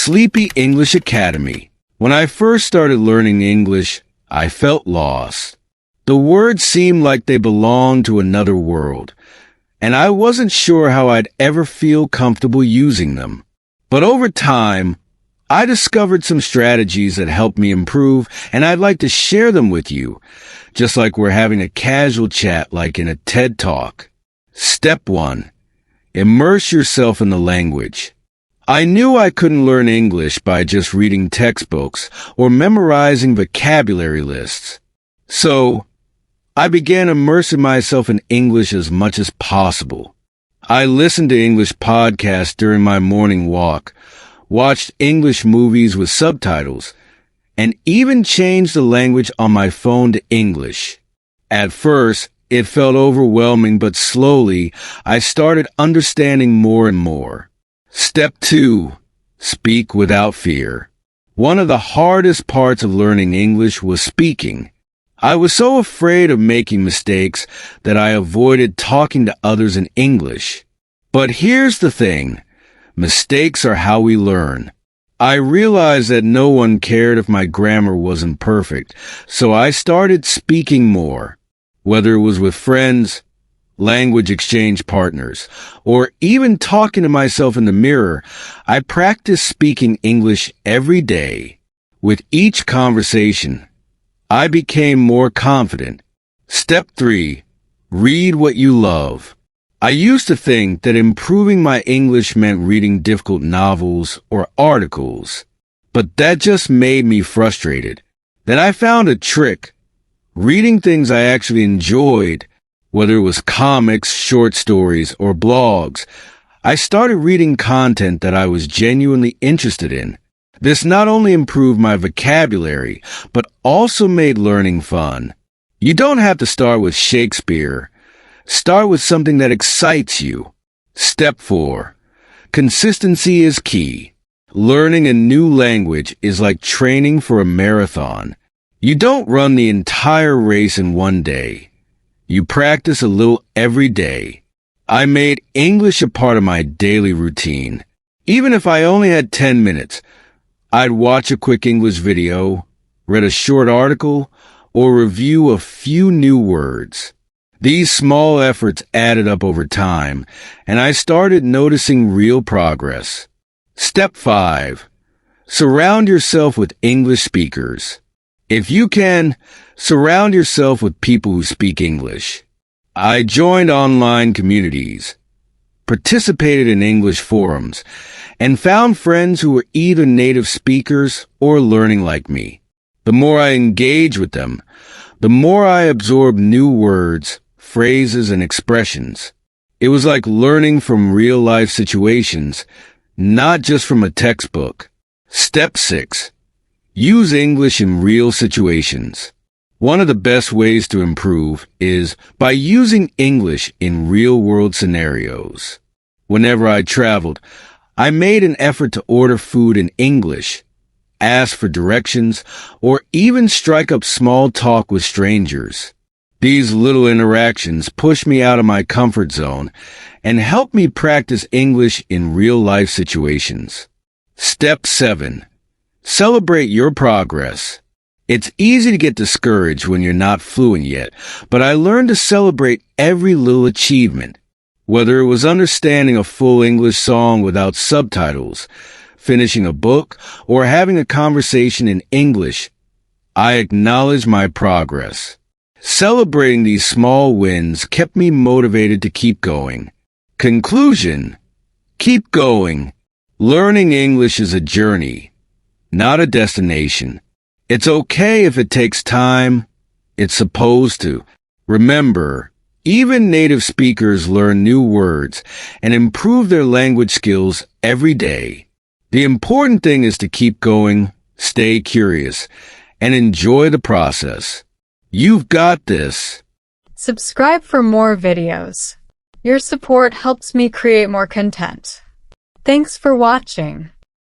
Sleepy English Academy. When I first started learning English, I felt lost. The words seemed like they belonged to another world, and I wasn't sure how I'd ever feel comfortable using them. But over time, I discovered some strategies that helped me improve, and I'd like to share them with you, just like we're having a casual chat like in a TED Talk. Step 1. Immerse yourself in the language. I knew I couldn't learn English by just reading textbooks or memorizing vocabulary lists. So, I began immersing myself in English as much as possible. I listened to English podcasts during my morning walk, watched English movies with subtitles, and even changed the language on my phone to English. At first, it felt overwhelming, but slowly, I started understanding more and more. Step 2. Speak without fear. One of the hardest parts of learning English was speaking. I was so afraid of making mistakes that I avoided talking to others in English. But here's the thing. Mistakes are how we learn. I realized that no one cared if my grammar wasn't perfect, so I started speaking more. Whether it was with friends, language exchange partners, or even talking to myself in the mirror, I practiced speaking English every day. With each conversation, I became more confident. Step 3. Read what you love. I used to think that improving my English meant reading difficult novels or articles, but that just made me frustrated. Then I found a trick. Reading things I actually enjoyed, whether it was comics, short stories, or blogs, I started reading content that I was genuinely interested in. This not only improved my vocabulary, but also made learning fun. You don't have to start with Shakespeare. Start with something that excites you. Step 4. Consistency is key. Learning a new language is like training for a marathon. You don't run the entire race in one day. You practice a little every day. I made English a part of my daily routine. Even if I only had 10 minutes, I'd watch a quick English video, read a short article, or review a few new words. These small efforts added up over time, and I started noticing real progress. Step 5. Surround yourself with English speakers. If you can, surround yourself with people who speak English. I joined online communities, participated in English forums, and found friends who were either native speakers or learning like me. The more I engaged with them, the more I absorbed new words, phrases, and expressions. It was like learning from real-life situations, not just from a textbook. Step 6. Use English in real situations. One of the best ways to improve is by using English in real-world scenarios. Whenever I traveled, I made an effort to order food in English, ask for directions, or even strike up small talk with strangers. These little interactions push me out of my comfort zone and help me practice English in real-life situations. Step 7. Celebrate your progress. It's easy to get discouraged when you're not fluent yet, but I learned to celebrate every little achievement. Whether it was understanding a full English song without subtitles, finishing a book, or having a conversation in English, I acknowledged my progress. Celebrating these small wins kept me motivated to keep going. Conclusion: keep going. Learning English is a journey, not a destination. It's okay if it takes time. It's supposed to. Remember, even native speakers learn new words and improve their language skills every day. The important thing is to keep going, stay curious, and enjoy the process. You've got this. Subscribe for more videos. Your support helps me create more content. Thanks for watching.